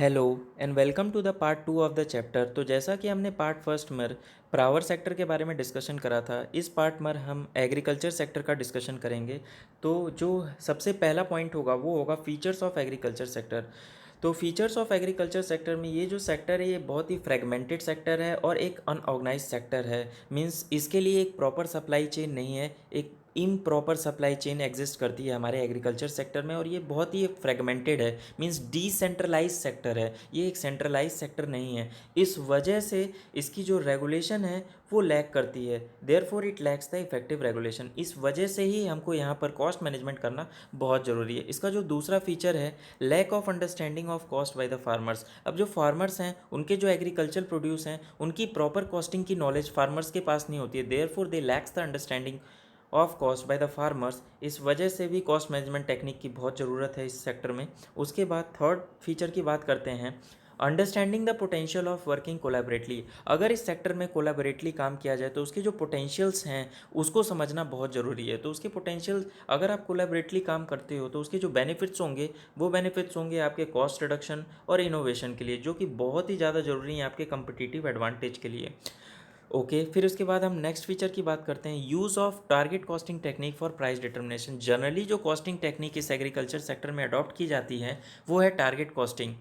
Hello and welcome to the part 2 of the chapter. तो जैसा कि हमने पार्ट फर्स्ट में पावर सेक्टर के बारे में डिस्कशन करा था, इस पार्ट में हम एग्रीकल्चर सेक्टर का डिस्कशन करेंगे। तो जो सबसे पहला पॉइंट होगा वो होगा फीचर्स ऑफ एग्रीकल्चर सेक्टर। तो फीचर्स ऑफ एग्रीकल्चर सेक्टर में ये जो सेक्टर है ये बहुत ही फ्रेगमेंटेड सेक्टर है और एक अनऑर्गेनाइज सेक्टर है। मींस इसके लिए एक प्रॉपर सप्लाई चेन नहीं है, एक इम्प्रॉपर सप्लाई चेन एग्जिस्ट करती है हमारे एग्रीकल्चर सेक्टर में और ये बहुत ही फ्रेगमेंटेड है। मींस डिसेंट्रलाइज सेक्टर है, ये एक सेंट्रलाइज सेक्टर नहीं है। इस वजह से इसकी जो रेगुलेशन है वो लैक करती है, therefore it lacks the effective regulation. इस वजह से ही हमको यहाँ पर कॉस्ट मैनेजमेंट करना बहुत ज़रूरी है। इसका जो दूसरा फीचर है, lack of understanding of cost by the farmers. अब जो फार्मर्स हैं उनके जो एग्रीकल्चर प्रोड्यूस हैं उनकी प्रॉपर कॉस्टिंग की नॉलेज फार्मर्स के पास नहीं होती है, therefore they lacks the understanding of cost by the farmers. इस वजह से भी कॉस्ट मैनेजमेंट टेक्निक की बहुत ज़रूरत है इस सेक्टर में। उसके बाद थर्ड फीचर की बात करते हैं, understanding the potential of working collaboratively. अगर इस सेक्टर में कोलैबोरेटली काम किया जाए तो उसके जो पोटेंशियल्स हैं उसको समझना बहुत ज़रूरी है। तो उसके पोटेंशियल, अगर आप कोलैबोरेटली काम करते हो तो उसके जो बेनिफिट्स होंगे वो बेनिफिट्स होंगे आपके कॉस्ट रिडक्शन और इनोवेशन के लिए, जो कि बहुत ही ज़्यादा ज़रूरी है आपके कंपिटिटिव एडवांटेज के लिए। ओके, फिर उसके बाद हम नेक्स्ट फीचर की बात करते हैं, use of target costing technique for price determination. Generally जो कॉस्टिंग टेक्निक इस एग्रीकल्चर सेक्टर में अडॉप्ट की जाती है वो है टारगेट कॉस्टिंग।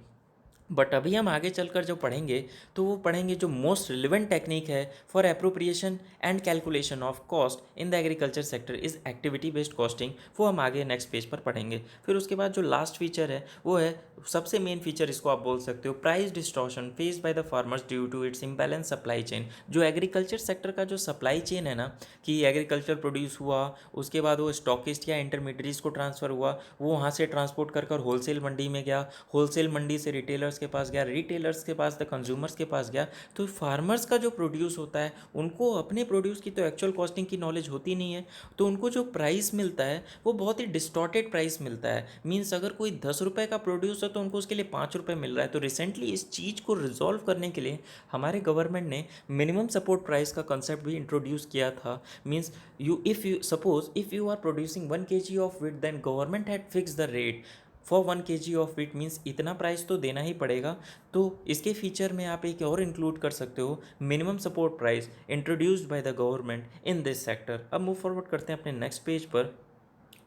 बट अभी हम आगे चलकर जो पढ़ेंगे तो वो पढ़ेंगे जो मोस्ट रिलेवेंट टेक्निक है for appropriation and calculation of cost in the agriculture sector is activity based costing. वो हम आगे नेक्स्ट पेज पर पढ़ेंगे। फिर उसके बाद जो लास्ट फीचर है वो है सबसे मेन फीचर, इसको आप बोल सकते हो, price distortion face by the farmers due to its imbalance supply chain. जो एग्रीकल्चर सेक्टर का जो सप्लाई चेन है ना, कि एग्रीकल्चर प्रोड्यूस हुआ, उसके बाद वो स्टॉकिस्ट या इंटरमीडिएट्स को ट्रांसफ़र हुआ, वो वहाँ से ट्रांसपोर्ट कर कर होलसेल मंडी में गया, होलसेल मंडी से रिटेलर्स के पास गया, रिटेलर्स के पास द कंज्यूमर्स के पास गया। तो फार्मर्स का जो प्रोड्यूस होता है उनको अपने प्रोड्यूस की तो एक्चुअल कॉस्टिंग की नॉलेज होती नहीं है, तो उनको जो प्राइस मिलता है वो बहुत ही डिस्टॉर्टेड प्राइस मिलता है। मीन्स अगर कोई 10 रुपये का प्रोड्यूस है तो उनको उसके लिए 5 रुपये मिल रहा है। तो रिसेंटली इस चीज़ को रिजॉल्व करने के लिए हमारे गवर्नमेंट ने मिनिमम सपोर्ट प्राइस का कंसेप्ट भी इंट्रोड्यूस किया था। Means you suppose if you are producing 1 kg of wheat, then government had fix the rate for 1 kg of wheat. Means इतना प्राइस तो देना ही पड़ेगा। तो इसके फीचर में आप एक और इंक्लूड कर सकते हो, minimum support price introduced by the government in this sector. अब मूव फॉरवर्ड करते हैं अपने नेक्स्ट पेज पर,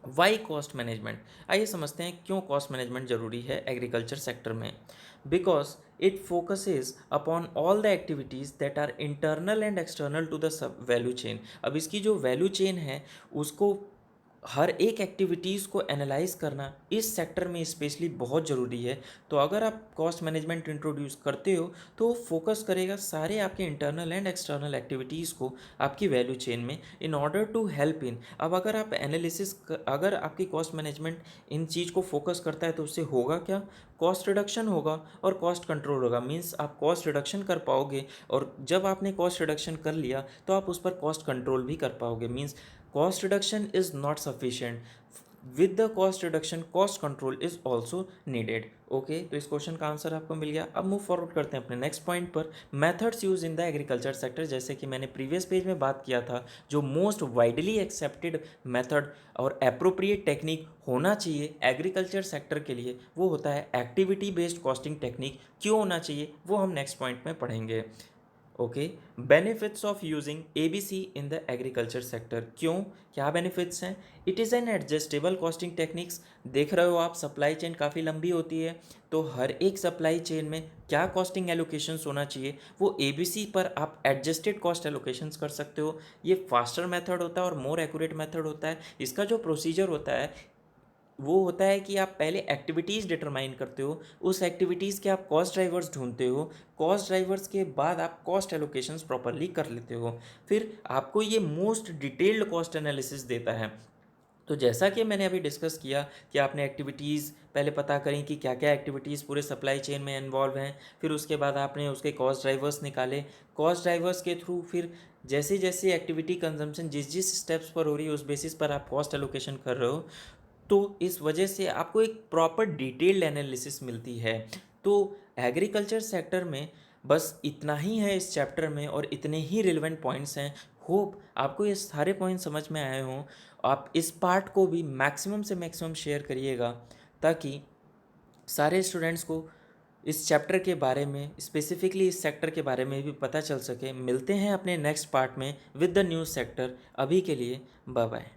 वाई कॉस्ट मैनेजमेंट। आइए समझते हैं क्यों कॉस्ट मैनेजमेंट ज़रूरी है एग्रीकल्चर सेक्टर में। Because it focuses upon all the activities that are internal and external to the sub value chain. अब इसकी जो वैल्यू चेन है उसको, हर एक एक्टिविटीज़ को एनालाइज करना इस सेक्टर में स्पेशली बहुत ज़रूरी है। तो अगर आप कॉस्ट मैनेजमेंट इंट्रोड्यूस करते हो तो वो फोकस करेगा सारे आपके इंटरनल एंड एक्सटर्नल एक्टिविटीज़ को आपकी वैल्यू चेन में, in order to help in. अब अगर आप एनालिसिस, अगर आपकी कॉस्ट मैनेजमेंट इन चीज़ को फोकस करता है तो उससे होगा क्या, कॉस्ट रिडक्शन होगा और कॉस्ट कंट्रोल होगा। मीन्स आप कॉस्ट रिडक्शन कर पाओगे और जब आपने कॉस्ट रिडक्शन कर लिया तो आप उस पर कॉस्ट कंट्रोल भी कर पाओगे। Means cost reduction is not sufficient, with the cost reduction cost control is also needed। Okay, तो इस क्वेश्चन का आंसर आपको मिल गया। अब मूव फॉरवर्ड करते हैं अपने नेक्स्ट पॉइंट पर, methods use in the agriculture sector. जैसे कि मैंने प्रीवियस पेज में बात किया था, जो मोस्ट वाइडली एक्सेप्टेड मेथड और अप्रोप्रिएट टेक्निक होना चाहिए एग्रीकल्चर सेक्टर के लिए वो होता है एक्टिविटी बेस्ड कॉस्टिंग टेक्निक। क्यों होना चाहिए वो हम नेक्स्ट पॉइंट में पढ़ेंगे। Okay, benefits of using ABC in the agriculture sector. क्यों, क्या बेनिफिट्स हैं? It is an adjustable costing techniques. देख रहे हो आप, सप्लाई चेन काफ़ी लंबी होती है, तो हर एक सप्लाई चेन में क्या कॉस्टिंग एलोकेशंस होना चाहिए वो एबीसी पर आप एडजस्टेड कॉस्ट एलोकेशंस कर सकते हो। ये फास्टर मेथड होता है और मोर एक्यूरेट मेथड होता है। इसका जो प्रोसीजर होता है वो होता है कि आप पहले एक्टिविटीज़ डिटरमाइन करते हो, उस एक्टिविटीज़ के आप कॉस्ट ड्राइवर्स ढूंढते हो, कॉस्ट ड्राइवर्स के बाद आप कॉस्ट एलोकेशंस प्रॉपरली कर लेते हो, फिर आपको ये मोस्ट डिटेल्ड कॉस्ट एनालिसिस देता है। तो जैसा कि मैंने अभी डिस्कस किया कि आपने एक्टिविटीज़ पहले पता करें कि क्या क्या एक्टिविटीज़ पूरे सप्लाई चेन में इन्वॉल्व हैं, फिर उसके बाद आपने उसके कॉस्ट ड्राइवर्स निकाले, कॉस्ट ड्राइवर्स के थ्रू फिर जैसे जैसे एक्टिविटी कंजम्पशन जिस जिस स्टेप्स पर हो रही है उस बेसिस पर आप कॉस्ट एलोकेशन कर रहे हो। तो इस वजह से आपको एक प्रॉपर डिटेल्ड एनालिसिस मिलती है। तो एग्रीकल्चर सेक्टर में बस इतना ही है इस चैप्टर में और इतने ही रिलेवेंट पॉइंट्स हैं। होप आपको ये सारे पॉइंट समझ में आए हों। आप इस पार्ट को भी मैक्सिमम से मैक्सिमम शेयर करिएगा ताकि सारे स्टूडेंट्स को इस चैप्टर के बारे में, स्पेसिफिकली इस सेक्टर के बारे में भी पता चल सके। मिलते हैं अपने नेक्स्ट पार्ट में विद द न्यूज़ सेक्टर। अभी के लिए बाय बाय।